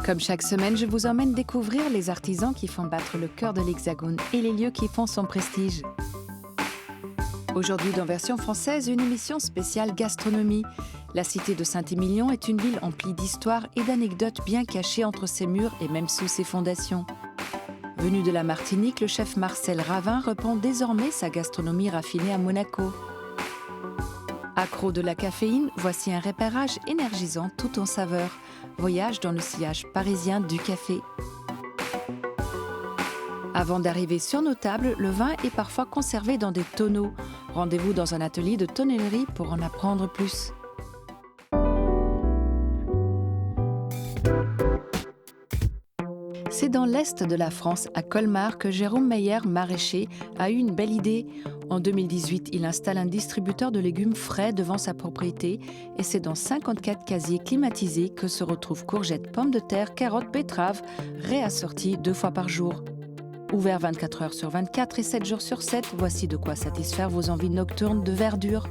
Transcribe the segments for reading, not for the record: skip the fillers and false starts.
Comme chaque semaine, je vous emmène découvrir les artisans qui font battre le cœur de l'Hexagone et les lieux qui font son prestige. Aujourd'hui, dans Version française, une émission spéciale gastronomie. La cité de Saint-Émilion est une ville emplie d'histoires et d'anecdotes bien cachées entre ses murs et même sous ses fondations. Venu de la Martinique, le chef Marcel Ravin répand désormais sa gastronomie raffinée à Monaco. Accro de la caféine, voici un repérage énergisant tout en saveurs. Voyage dans le sillage parisien du café. Avant d'arriver sur nos tables, le vin est parfois conservé dans des tonneaux. Rendez-vous dans un atelier de tonnellerie pour en apprendre plus. C'est dans l'est de la France, à Colmar, que Jérôme Meyer, maraîcher, a eu une belle idée. En 2018, il installe un distributeur de légumes frais devant sa propriété et c'est dans 54 casiers climatisés que se retrouvent courgettes, pommes de terre, carottes, betteraves, réassorties 2 fois par jour. Ouvert 24 heures sur 24 et 7 jours sur 7, voici de quoi satisfaire vos envies nocturnes de verdure.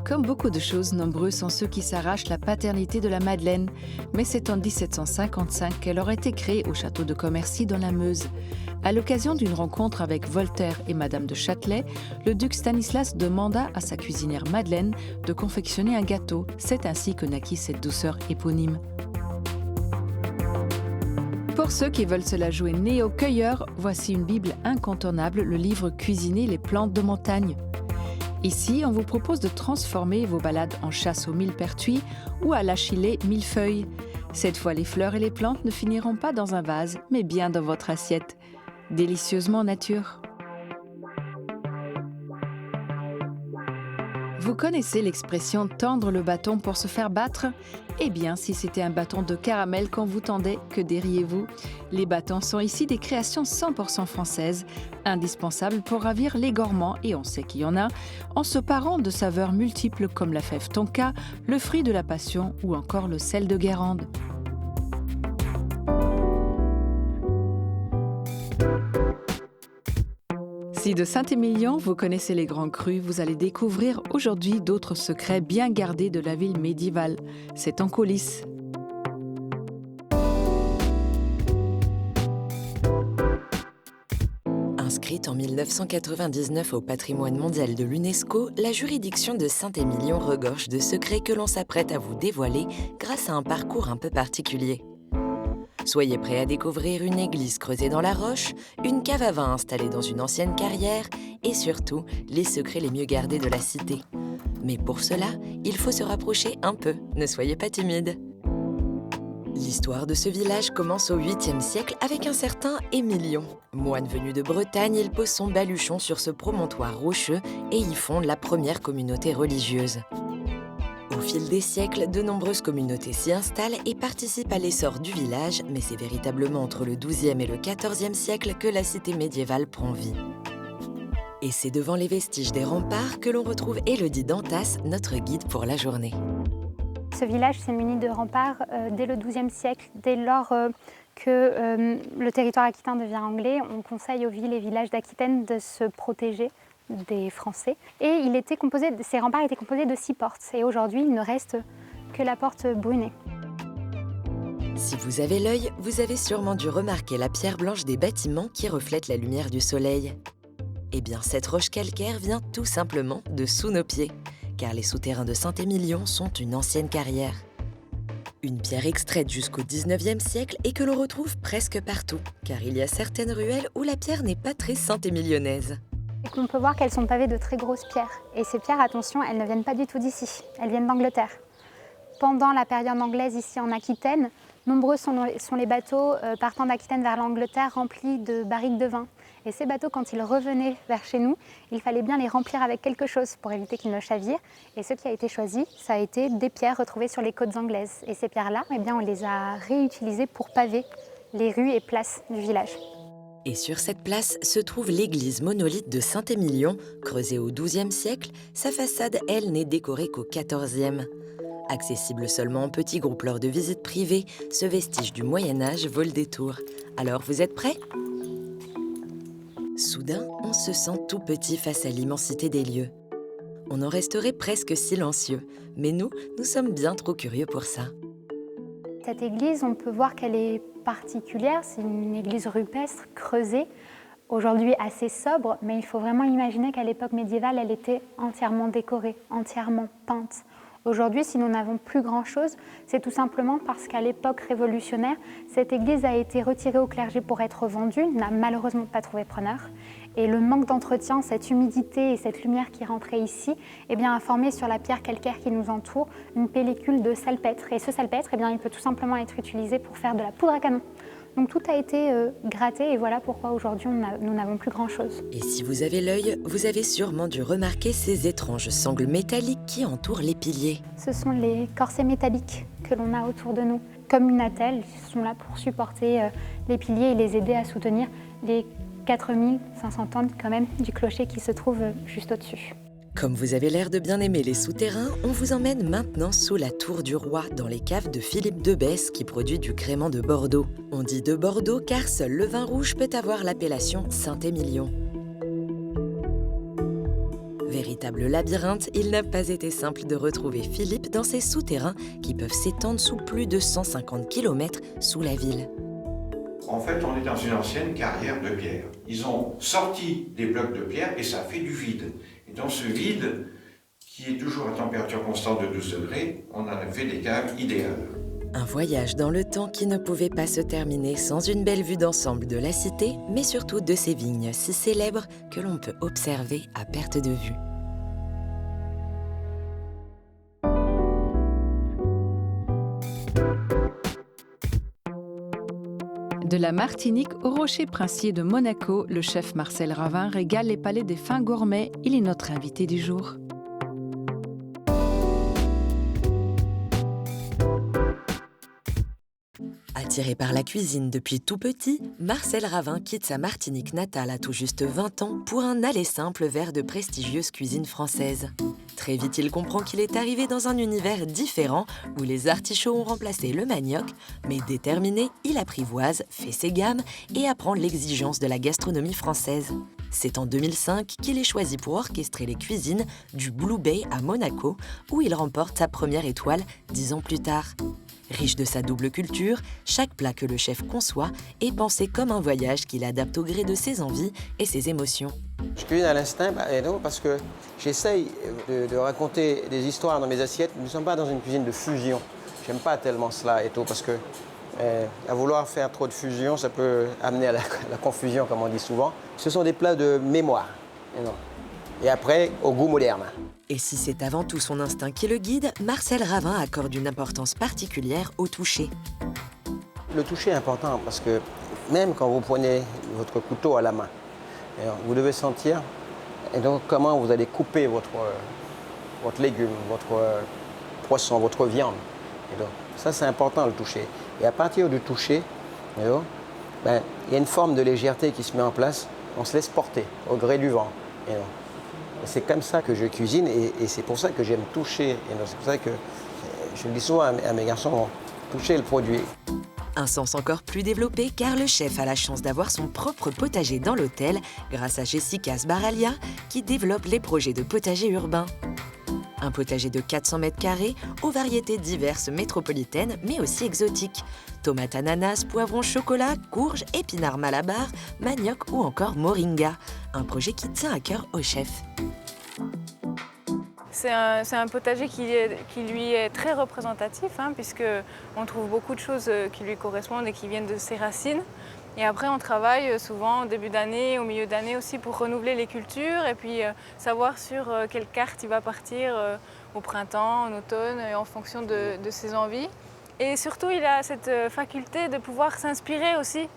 Comme beaucoup de choses, nombreux sont ceux qui s'arrachent la paternité de la Madeleine. Mais c'est en 1755 qu'elle aurait été créée au château de Commercy dans la Meuse. À l'occasion d'une rencontre avec Voltaire et Madame de Châtelet, le duc Stanislas demanda à sa cuisinière Madeleine de confectionner un gâteau. C'est ainsi que naquit cette douceur éponyme. Pour ceux qui veulent se la jouer néo-cueilleur, voici une bible incontournable, le livre Cuisiner les plantes de montagne. Ici, on vous propose de transformer vos balades en chasse aux millepertuis ou à l'achillée millefeuille. Cette fois, les fleurs et les plantes ne finiront pas dans un vase, mais bien dans votre assiette. Délicieusement nature. Vous connaissez l'expression « tendre le bâton pour se faire battre » ? Eh bien, si c'était un bâton de caramel qu'on vous tendait, que diriez-vous ? Les bâtons sont ici des créations 100% françaises, indispensables pour ravir les gourmands, et on sait qu'il y en a, en se parant de saveurs multiples comme la fève tonka, le fruit de la passion ou encore le sel de Guérande. Si de Saint-Émilion, vous connaissez les grands crus, vous allez découvrir aujourd'hui d'autres secrets bien gardés de la ville médiévale. C'est en coulisses. Inscrite en 1999 au patrimoine mondial de l'UNESCO, la juridiction de Saint-Émilion regorge de secrets que l'on s'apprête à vous dévoiler grâce à un parcours un peu particulier. Soyez prêts à découvrir une église creusée dans la roche, une cave à vin installée dans une ancienne carrière et surtout les secrets les mieux gardés de la cité. Mais pour cela, il faut se rapprocher un peu, ne soyez pas timides. L'histoire de ce village commence au 8e siècle avec un certain Émilion. Moine venu de Bretagne, il pose son baluchon sur ce promontoire rocheux et y fonde la première communauté religieuse. Au fil des siècles, de nombreuses communautés s'y installent et participent à l'essor du village, mais c'est véritablement entre le XIIe et le XIVe siècle que la cité médiévale prend vie. Et c'est devant les vestiges des remparts que l'on retrouve Élodie Dantas, notre guide pour la journée. Ce village s'est muni de remparts dès le XIIe siècle. Dès lors que le territoire aquitain devient anglais, on conseille aux villes et villages d'Aquitaine de se protéger des Français. Et ces remparts étaient composés de 6 portes. Et aujourd'hui, il ne reste que la porte Brunet. Si vous avez l'œil, vous avez sûrement dû remarquer la pierre blanche des bâtiments qui reflète la lumière du soleil. Eh bien, cette roche calcaire vient tout simplement de sous nos pieds, car les souterrains de Saint-Émilion sont une ancienne carrière. Une pierre extraite jusqu'au XIXe siècle et que l'on retrouve presque partout, car il y a certaines ruelles où la pierre n'est pas très saint-émilionnaise. On peut voir qu'elles sont pavées de très grosses pierres. Et ces pierres, attention, elles ne viennent pas du tout d'ici, elles viennent d'Angleterre. Pendant la période anglaise ici en Aquitaine, nombreux sont les bateaux partant d'Aquitaine vers l'Angleterre remplis de barriques de vin. Et ces bateaux, quand ils revenaient vers chez nous, il fallait bien les remplir avec quelque chose pour éviter qu'ils ne chavirent. Et ce qui a été choisi, ça a été des pierres retrouvées sur les côtes anglaises. Et ces pierres-là, eh bien, on les a réutilisées pour paver les rues et places du village. Et sur cette place se trouve l'église monolithe de Saint-Émilion, creusée au XIIe siècle. Sa façade, elle, n'est décorée qu'au XIVe. Accessible seulement en petits groupes lors de visites privées, ce vestige du Moyen-Âge vaut le détour. Alors, vous êtes prêts ? Soudain, on se sent tout petit face à l'immensité des lieux. On en resterait presque silencieux, mais nous sommes bien trop curieux pour ça. cette église, on peut voir qu'elle est particulière. C'est une église rupestre, creusée, aujourd'hui assez sobre, mais il faut vraiment imaginer qu'à l'époque médiévale, elle était entièrement décorée, entièrement peinte. Aujourd'hui, si nous n'avons plus grand-chose, c'est tout simplement parce qu'à l'époque révolutionnaire, cette église a été retirée au clergé pour être vendue, n'a malheureusement pas trouvé preneur. Et le manque d'entretien, cette humidité et cette lumière qui rentrait ici, eh bien, a formé sur la pierre calcaire qui nous entoure une pellicule de salpêtre. Et ce salpêtre, eh bien, il peut tout simplement être utilisé pour faire de la poudre à canon. Donc tout a été gratté et voilà pourquoi aujourd'hui nous n'avons plus grand-chose. Et si vous avez l'œil, vous avez sûrement dû remarquer ces étranges sangles métalliques qui entourent les piliers. Ce sont les corsets métalliques que l'on a autour de nous. Comme une attelle, ils sont là pour supporter les piliers et les aider à soutenir les 4500 tonnes quand même du clocher qui se trouve juste au-dessus. Comme vous avez l'air de bien aimer les souterrains, on vous emmène maintenant sous la tour du roi, dans les caves de Philippe de Besse qui produit du crément de Bordeaux. On dit de Bordeaux car seul le vin rouge peut avoir l'appellation Saint-Émilion. Véritable labyrinthe, il n'a pas été simple de retrouver Philippe dans ces souterrains qui peuvent s'étendre sous plus de 150 km sous la ville. En fait, on est dans une ancienne carrière de pierre. Ils ont sorti des blocs de pierre et ça fait du vide. Et dans ce vide, qui est toujours à température constante de 12 degrés, on en a fait des caves idéales. Un voyage dans le temps qui ne pouvait pas se terminer sans une belle vue d'ensemble de la cité, mais surtout de ces vignes si célèbres que l'on peut observer à perte de vue. De la Martinique au rocher princier de Monaco, le chef Marcel Ravin régale les palais des fins gourmets. Il est notre invité du jour. Attiré par la cuisine depuis tout petit, Marcel Ravin quitte sa Martinique natale à tout juste 20 ans pour un aller simple vers de prestigieuses cuisines françaises. Très vite, il comprend qu'il est arrivé dans un univers différent où les artichauts ont remplacé le manioc, mais déterminé, il apprivoise, fait ses gammes et apprend l'exigence de la gastronomie française. C'est en 2005 qu'il est choisi pour orchestrer les cuisines du Blue Bay à Monaco, où il remporte sa première étoile 10 ans plus tard. Riche de sa double culture, chaque plat que le chef conçoit est pensé comme un voyage qu'il adapte au gré de ses envies et ses émotions. Je cuisine à l'instinct parce que j'essaye de raconter des histoires dans mes assiettes. Nous ne sommes pas dans une cuisine de fusion. J'aime pas tellement cela parce que à vouloir faire trop de fusion, ça peut amener à la confusion, comme on dit souvent. Ce sont des plats de mémoire. Et après, au goût moderne. Et si c'est avant tout son instinct qui le guide, Marcel Ravin accorde une importance particulière au toucher. Le toucher est important parce que même quand vous prenez votre couteau à la main, vous devez sentir comment vous allez couper votre légume, votre poisson, votre viande. Et donc, ça, c'est important, le toucher. Et à partir du toucher, il y a une forme de légèreté qui se met en place. On se laisse porter au gré du vent. C'est comme ça que je cuisine et c'est pour ça que j'aime toucher. C'est pour ça que je le dis souvent à mes garçons, toucher le produit. Un sens encore plus développé car le chef a la chance d'avoir son propre potager dans l'hôtel grâce à Jessica Sbaralia qui développe les projets de potager urbain. Un potager de 400 m² aux variétés diverses métropolitaines mais aussi exotiques. Tomates, ananas, poivrons, chocolat, courges, épinards malabar, manioc ou encore moringa. Un projet qui tient à cœur au chef. C'est un potager qui lui est très représentatif, puisqu'on trouve beaucoup de choses qui lui correspondent et qui viennent de ses racines. Et après, on travaille souvent au début d'année, au milieu d'année aussi pour renouveler les cultures et puis savoir sur quelle carte il va partir au printemps, en automne, en fonction de ses envies. Et surtout, il a cette faculté de pouvoir s'inspirer aussi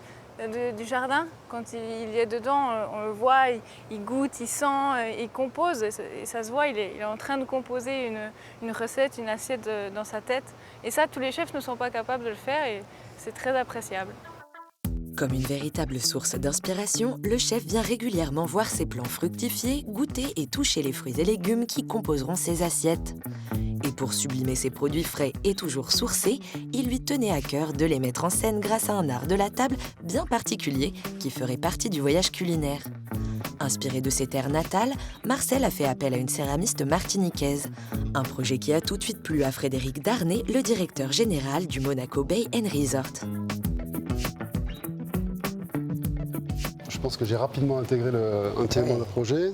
du jardin. Quand il est dedans, on le voit, il goûte, il sent, il compose. Et ça se voit, il est en train de composer une recette, une assiette dans sa tête. Et ça, tous les chefs ne sont pas capables de le faire et c'est très appréciable. Comme une véritable source d'inspiration, le chef vient régulièrement voir ses plants fructifier, goûter et toucher les fruits et légumes qui composeront ses assiettes. Et pour sublimer ses produits frais et toujours sourcés, il lui tenait à cœur de les mettre en scène grâce à un art de la table bien particulier qui ferait partie du voyage culinaire. Inspiré de ses terres natales, Marcel a fait appel à une céramiste martiniquaise. Un projet qui a tout de suite plu à Frédéric Darnay, le directeur général du Monaco Bay & Resort. Je pense que j'ai rapidement intégré le projet.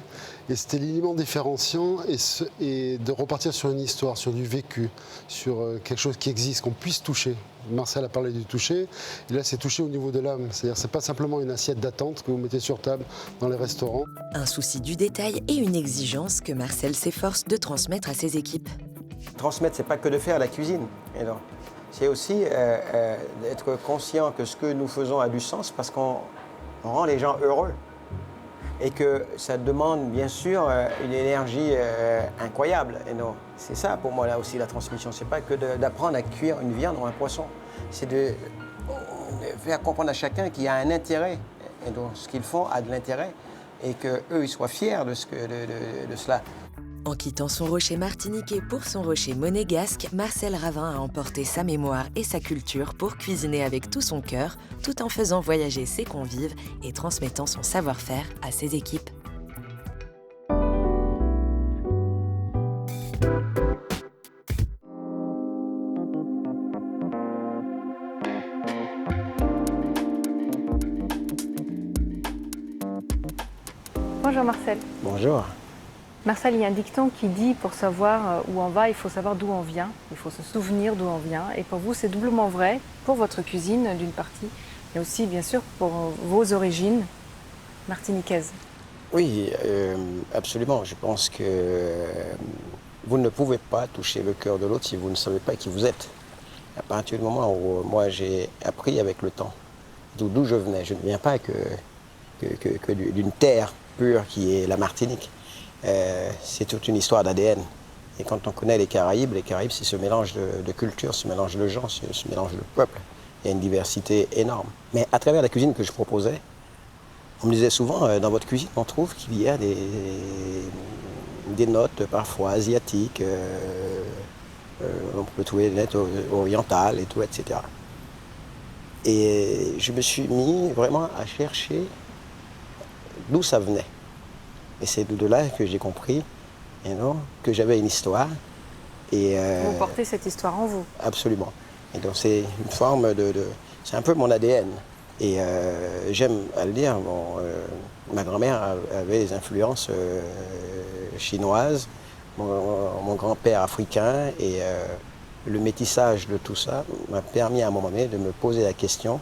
Et c'était l'élément différenciant et de repartir sur une histoire, sur du vécu, sur quelque chose qui existe, qu'on puisse toucher. Marcel a parlé du toucher, et là c'est toucher au niveau de l'âme. C'est-à-dire que ce n'est pas simplement une assiette d'attente que vous mettez sur table dans les restaurants. Un souci du détail et une exigence que Marcel s'efforce de transmettre à ses équipes. Transmettre, c'est pas que de faire la cuisine. C'est aussi d'être conscient que ce que nous faisons a du sens parce qu'on rend les gens heureux. Et que ça demande bien sûr une énergie incroyable. Et non, c'est ça pour moi là aussi la transmission. C'est pas que d'apprendre à cuire une viande ou un poisson. C'est de faire comprendre à chacun qu'il y a un intérêt. Et donc ce qu'ils font a de l'intérêt et qu'eux ils soient fiers de cela. En quittant son rocher martiniquais pour son rocher monégasque, Marcel Ravin a emporté sa mémoire et sa culture pour cuisiner avec tout son cœur, tout en faisant voyager ses convives et transmettant son savoir-faire à ses équipes. Bonjour Marcel. Bonjour. Marcel, il y a un dicton qui dit pour savoir où on va, il faut savoir d'où on vient, il faut se souvenir d'où on vient. Et pour vous, c'est doublement vrai pour votre cuisine d'une partie, mais aussi bien sûr pour vos origines martiniquaises. Oui, absolument. Je pense que vous ne pouvez pas toucher le cœur de l'autre si vous ne savez pas qui vous êtes. À partir du moment où moi j'ai appris avec le temps d'où je venais, je ne viens pas que d'une terre pure qui est la Martinique. C'est toute une histoire d'ADN. Et quand on connaît les Caraïbes, c'est ce mélange de culture, ce mélange de gens, ce mélange de peuples. Il y a une diversité énorme. Mais à travers la cuisine que je proposais, on me disait souvent, dans votre cuisine, on trouve qu'il y a des notes parfois asiatiques, on peut trouver des notes orientales et tout, etc. Et je me suis mis vraiment à chercher d'où ça venait. Et c'est de là que j'ai compris que j'avais une histoire. Et, vous portez cette histoire en vous. Absolument. Et donc c'est une forme c'est un peu mon ADN. Et j'aime à le dire, ma grand-mère avait des influences chinoises, mon grand-père africain, et le métissage de tout ça m'a permis à un moment donné de me poser la question,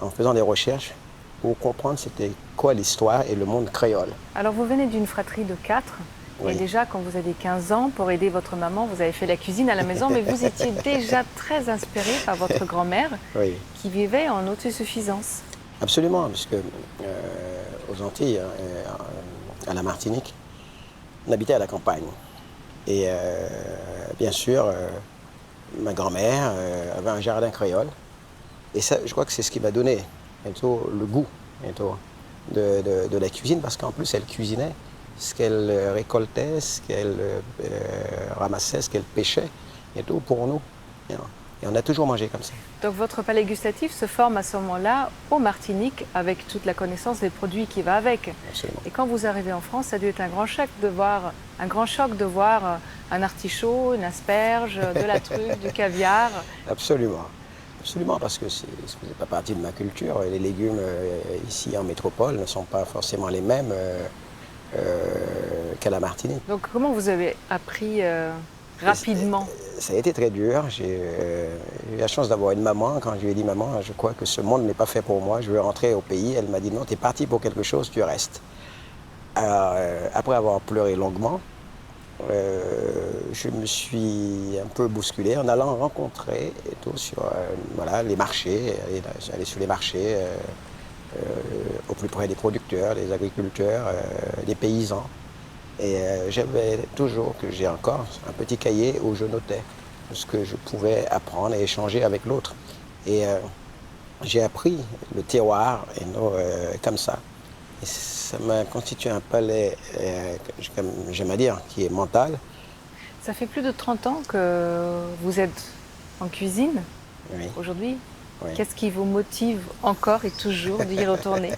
en faisant des recherches, pour comprendre c'était quoi l'histoire et le monde créole. Alors vous venez d'une fratrie de 4, oui. Et déjà quand vous aviez 15 ans, pour aider votre maman, vous avez fait la cuisine à la maison, mais vous étiez déjà très inspiré par votre grand-mère, oui. Qui vivait en autosuffisance. Absolument, puisque aux Antilles, à la Martinique, on habitait à la campagne. Et bien sûr, ma grand-mère avait un jardin créole. Et ça, je crois que c'est ce qui m'a donné le goût de la cuisine, parce qu'en plus, elle cuisinait ce qu'elle récoltait, ce qu'elle ramassait, ce qu'elle pêchait, et tout pour nous. Et on a toujours mangé comme ça. Donc votre palais gustatif se forme à ce moment-là au Martinique, avec toute la connaissance des produits qui va avec. Absolument. Et quand vous arrivez en France, ça a dû être un grand choc de voir un artichaut, une asperge, de la truffe, du caviar. Absolument. Absolument, parce que ça ne faisait pas partie de ma culture. Les légumes ici en métropole ne sont pas forcément les mêmes qu'à la Martinique. Donc comment vous avez appris rapidement? Ça a été très dur. J'ai eu la chance d'avoir une maman. Quand je lui ai dit, maman, je crois que ce monde n'est pas fait pour moi, je veux rentrer au pays. Elle m'a dit, non, tu es parti pour quelque chose, tu restes. Alors, après avoir pleuré longuement, je me suis un peu bousculé en allant rencontrer et tout sur les marchés, aller sur les marchés au plus près des producteurs, des agriculteurs, des paysans. Et j'avais toujours, que j'ai encore, un petit cahier où je notais ce que je pouvais apprendre et échanger avec l'autre. Et j'ai appris le terroir comme ça. Et ça m'a constitué un palais, j'aime à dire, qui est mental. Ça fait plus de 30 ans que vous êtes en cuisine, oui. Aujourd'hui. Oui. Qu'est-ce qui vous motive encore et toujours d'y retourner?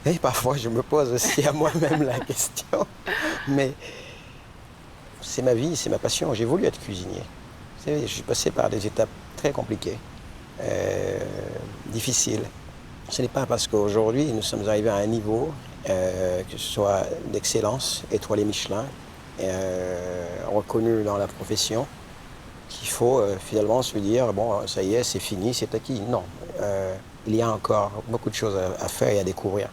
Et parfois, je me pose aussi à moi-même la question. Mais c'est ma vie, c'est ma passion. J'ai voulu être cuisinier. Vous savez, je suis passé par des étapes très compliquées, difficiles. Ce n'est pas parce qu'aujourd'hui, nous sommes arrivés à un niveau, que ce soit d'excellence, étoilé Michelin, reconnu dans la profession, qu'il faut finalement se dire, bon, ça y est, c'est fini, c'est acquis. Non, il y a encore beaucoup de choses à faire et à découvrir.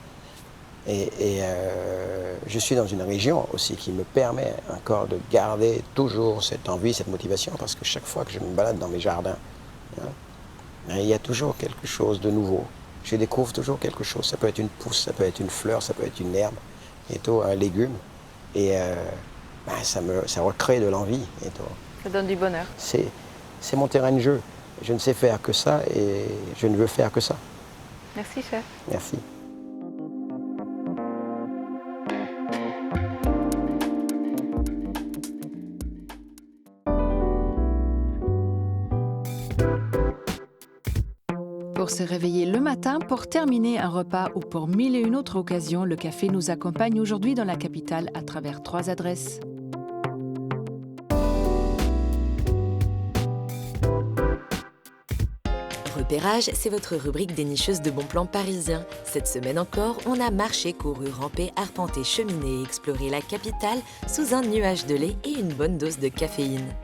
Et je suis dans une région aussi qui me permet encore de garder toujours cette envie, cette motivation, parce que chaque fois que je me balade dans mes jardins, il y a toujours quelque chose de nouveau. Je découvre toujours quelque chose. Ça peut être une pousse, ça peut être une fleur, ça peut être une herbe, et tout, un légume. Et ça recrée de l'envie. Et tout. Ça donne du bonheur. C'est mon terrain de jeu. Je ne sais faire que ça et je ne veux faire que ça. Merci, chef. Merci. Pour se réveiller le matin, pour terminer un repas ou pour mille et une autres occasions, le café nous accompagne aujourd'hui dans la capitale à travers 3 adresses. Repérage, c'est votre rubrique dénicheuse de bons plans parisiens. Cette semaine encore, on a marché, couru, rampé, arpenté, cheminé et exploré la capitale sous un nuage de lait et une bonne dose de caféine.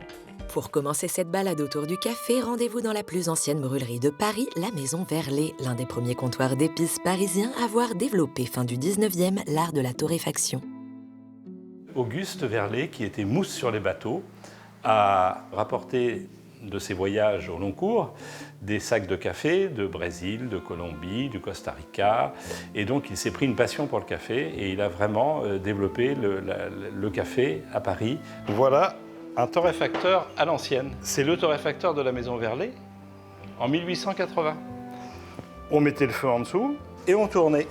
Pour commencer cette balade autour du café, rendez-vous dans la plus ancienne brûlerie de Paris, la Maison Verlet, l'un des premiers comptoirs d'épices parisiens à avoir développé fin du 19e l'art de la torréfaction. Auguste Verlet, qui était mousse sur les bateaux, a rapporté de ses voyages au long cours des sacs de café de Brésil, de Colombie, du Costa Rica. Et donc il s'est pris une passion pour le café et il a vraiment développé le café à Paris. Voilà un torréfacteur à l'ancienne. C'est le torréfacteur de la Maison Verlet en 1880. On mettait le feu en dessous et on tournait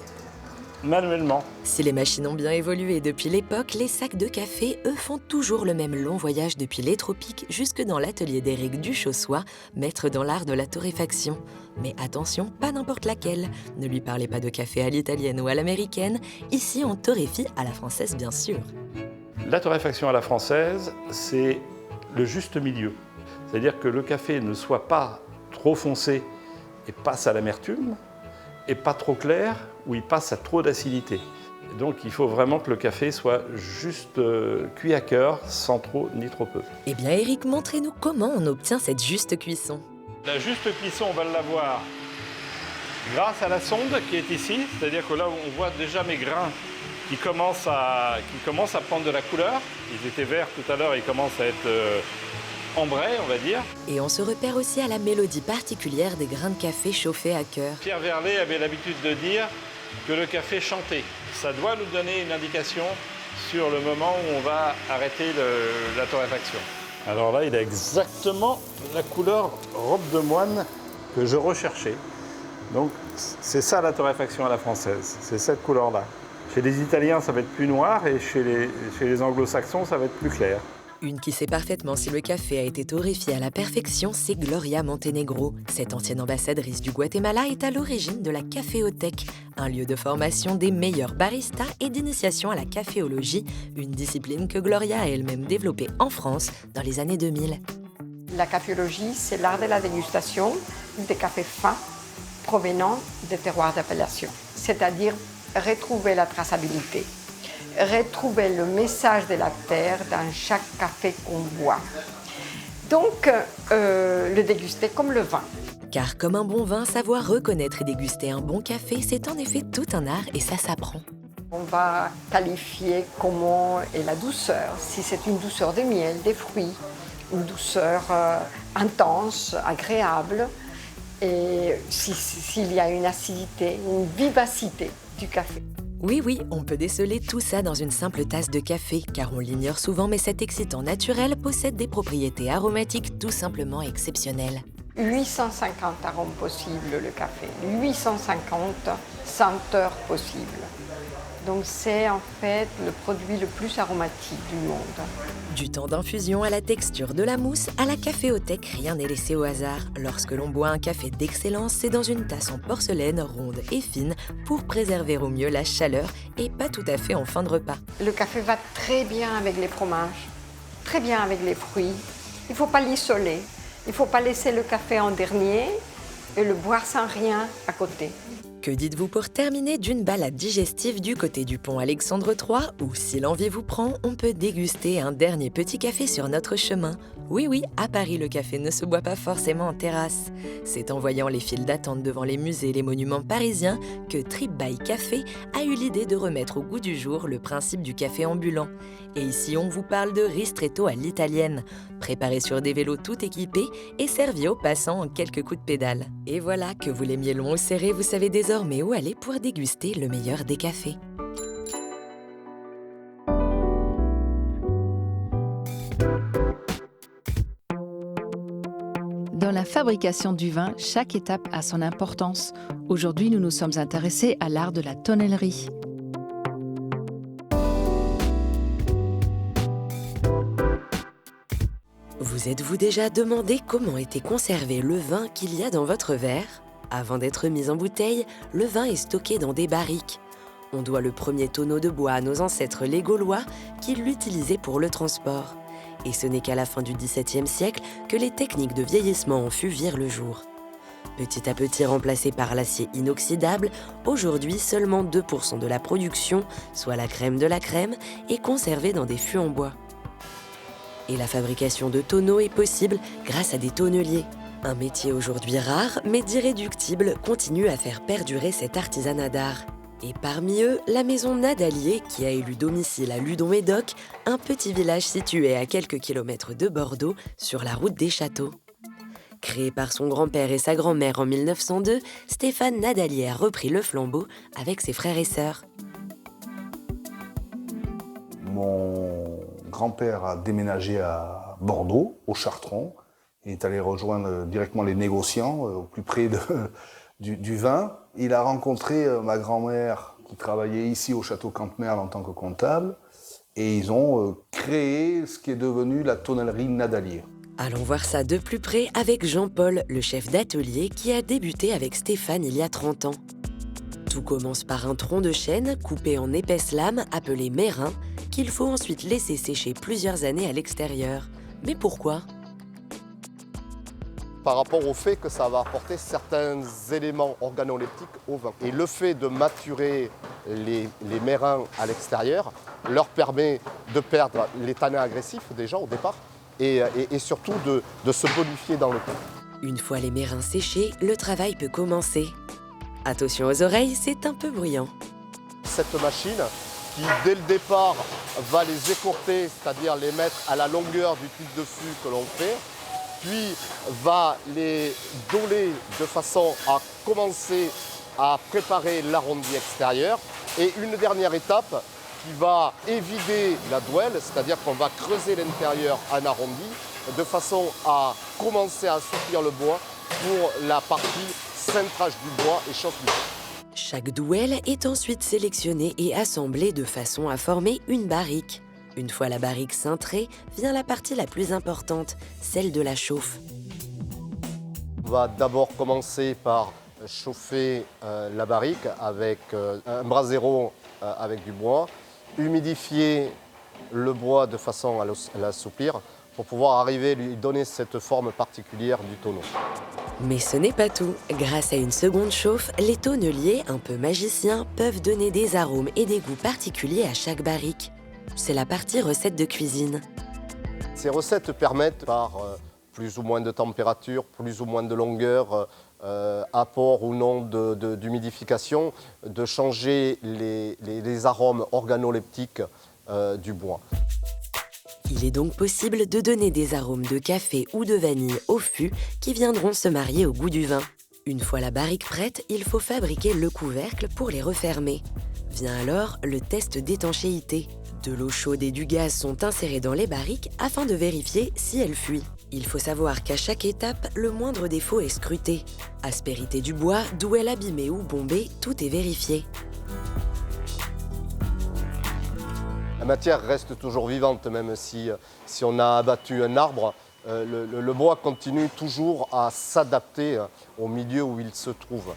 manuellement. Si les machines ont bien évolué depuis l'époque, les sacs de café, eux, font toujours le même long voyage depuis les tropiques jusque dans l'atelier d'Éric Duchossois, maître dans l'art de la torréfaction. Mais attention, pas n'importe laquelle. Ne lui parlez pas de café à l'italienne ou à l'américaine. Ici, on torréfie à la française, bien sûr. La torréfaction à la française, c'est le juste milieu. C'est-à-dire que le café ne soit pas trop foncé et passe à l'amertume, et pas trop clair où il passe à trop d'acidité. Donc il faut vraiment que le café soit juste cuit à cœur, sans trop ni trop peu. Eh bien Eric, montrez-nous comment on obtient cette juste cuisson. La juste cuisson, on va l'avoir grâce à la sonde qui est ici, c'est-à-dire que là on voit déjà mes grains qui commencent à prendre de la couleur. Ils étaient verts tout à l'heure, ils commencent à être ambrés, on va dire. Et on se repère aussi à la mélodie particulière des grains de café chauffés à cœur. Pierre Verlet avait l'habitude de dire que le café chantait. Ça doit nous donner une indication sur le moment où on va arrêter la torréfaction. Alors là, il a exactement la couleur robe de moine que je recherchais. Donc c'est ça la torréfaction à la française, c'est cette couleur-là. Chez les Italiens, ça va être plus noir et chez les Anglo-Saxons, ça va être plus clair. Une qui sait parfaitement si le café a été torréfié à la perfection, c'est Gloria Montenegro. Cette ancienne ambassadrice du Guatemala est à l'origine de la Caféothèque, un lieu de formation des meilleurs baristas et d'initiation à la caféologie, une discipline que Gloria a elle-même développée en France dans les années 2000. La caféologie, c'est l'art de la dégustation des cafés fins provenant des terroirs d'appellation, c'est-à-dire retrouver la traçabilité, retrouver le message de la terre dans chaque café qu'on boit. Donc, le déguster comme le vin. Car comme un bon vin, savoir reconnaître et déguster un bon café, c'est en effet tout un art et ça s'apprend. On va qualifier comment est la douceur, si c'est une douceur de miel, des fruits, une douceur intense, agréable, et s'il y a une acidité, une vivacité du café. Oui, on peut déceler tout ça dans une simple tasse de café, car on l'ignore souvent, mais cet excitant naturel possède des propriétés aromatiques tout simplement exceptionnelles. 850 arômes possibles le café, 850 senteurs possibles. Donc c'est en fait le produit le plus aromatique du monde. Du temps d'infusion à la texture de la mousse, à la caféothèque, rien n'est laissé au hasard. Lorsque l'on boit un café d'excellence, c'est dans une tasse en porcelaine ronde et fine pour préserver au mieux la chaleur et pas tout à fait en fin de repas. Le café va très bien avec les fromages, très bien avec les fruits. Il ne faut pas l'isoler, il ne faut pas laisser le café en dernier et le boire sans rien à côté. Que dites-vous pour terminer d'une balade digestive du côté du pont Alexandre III où, si l'envie vous prend, on peut déguster un dernier petit café sur notre chemin. Oui, à Paris, le café ne se boit pas forcément en terrasse. C'est en voyant les files d'attente devant les musées et les monuments parisiens que Trip by Café a eu l'idée de remettre au goût du jour le principe du café ambulant. Et ici, on vous parle de ristretto à l'italienne, préparé sur des vélos tout équipés et servi aux passants en quelques coups de pédale. Et voilà, que vous l'aimiez long ou serré, vous savez désormais où aller pour déguster le meilleur des cafés. Dans la fabrication du vin, chaque étape a son importance. Aujourd'hui, nous nous sommes intéressés à l'art de la tonnellerie. Vous êtes-vous déjà demandé comment était conservé le vin qu'il y a dans votre verre ? Avant d'être mis en bouteille, le vin est stocké dans des barriques. On doit le premier tonneau de bois à nos ancêtres les Gaulois qui l'utilisaient pour le transport. Et ce n'est qu'à la fin du XVIIe siècle que les techniques de vieillissement en fût virent le jour. Petit à petit remplacé par l'acier inoxydable, aujourd'hui seulement 2% de la production, soit la crème de la crème, est conservée dans des fûts en bois. Et la fabrication de tonneaux est possible grâce à des tonneliers. Un métier aujourd'hui rare, mais d'irréductible, continue à faire perdurer cet artisanat d'art. Et parmi eux, la maison Nadalier, qui a élu domicile à Ludon-Médoc, un petit village situé à quelques kilomètres de Bordeaux, sur la route des châteaux. Créé par son grand-père et sa grand-mère en 1902, Stéphane Nadalier a repris le flambeau avec ses frères et sœurs. Mon grand-père a déménagé à Bordeaux, au Chartron. Il est allé rejoindre directement les négociants au plus près du vin. Il a rencontré ma grand-mère qui travaillait ici au château Cantemerle en tant que comptable. Et ils ont créé ce qui est devenu la tonnellerie Nadalier. Allons voir ça de plus près avec Jean-Paul, le chef d'atelier qui a débuté avec Stéphane il y a 30 ans. Tout commence par un tronc de chêne coupé en épaisses lames appelé mérin qu'il faut ensuite laisser sécher plusieurs années à l'extérieur. Mais pourquoi ? Par rapport au fait que ça va apporter certains éléments organoleptiques au vin. Et le fait de maturer les mérins à l'extérieur leur permet de perdre les tanins agressifs déjà au départ et surtout de se bonifier dans le temps. Une fois les mérins séchés, le travail peut commencer. Attention aux oreilles, c'est un peu bruyant. Cette machine qui, dès le départ, va les écourter, c'est-à-dire les mettre à la longueur du type de fût que l'on fait, puis va les doler de façon à commencer à préparer l'arrondi extérieur. Et une dernière étape qui va évider la douelle, c'est-à-dire qu'on va creuser l'intérieur en arrondi, de façon à commencer à assouplir le bois pour la partie cintrage du bois et chauffe du bois. Chaque douelle est ensuite sélectionnée et assemblée de façon à former une barrique. Une fois la barrique cintrée, vient la partie la plus importante, celle de la chauffe. On va d'abord commencer par chauffer la barrique avec un brasero avec du bois, humidifier le bois de façon à l'assouplir pour pouvoir arriver à lui donner cette forme particulière du tonneau. Mais ce n'est pas tout. Grâce à une seconde chauffe, les tonneliers, un peu magiciens, peuvent donner des arômes et des goûts particuliers à chaque barrique. C'est la partie recette de cuisine. Ces recettes permettent, par plus ou moins de température, plus ou moins de longueur, apport ou non d'humidification, de changer les arômes organoleptiques du bois. Il est donc possible de donner des arômes de café ou de vanille au fût qui viendront se marier au goût du vin. Une fois la barrique prête, il faut fabriquer le couvercle pour les refermer. Vient alors le test d'étanchéité. De l'eau chaude et du gaz sont insérés dans les barriques afin de vérifier si elles fuient. Il faut savoir qu'à chaque étape, le moindre défaut est scruté. Aspérité du bois, douelle abîmée ou bombée, tout est vérifié. La matière reste toujours vivante, même si on a abattu un arbre. Le bois continue toujours à s'adapter au milieu où il se trouve.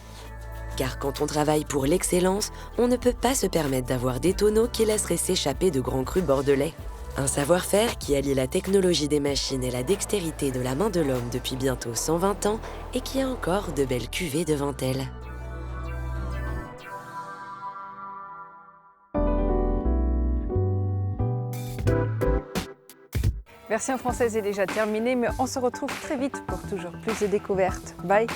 Car quand on travaille pour l'excellence, on ne peut pas se permettre d'avoir des tonneaux qui laisseraient s'échapper de grands crus bordelais. Un savoir-faire qui allie la technologie des machines et la dextérité de la main de l'homme depuis bientôt 120 ans et qui a encore de belles cuvées devant elle. Version française est déjà terminée, mais on se retrouve très vite pour toujours plus de découvertes. Bye!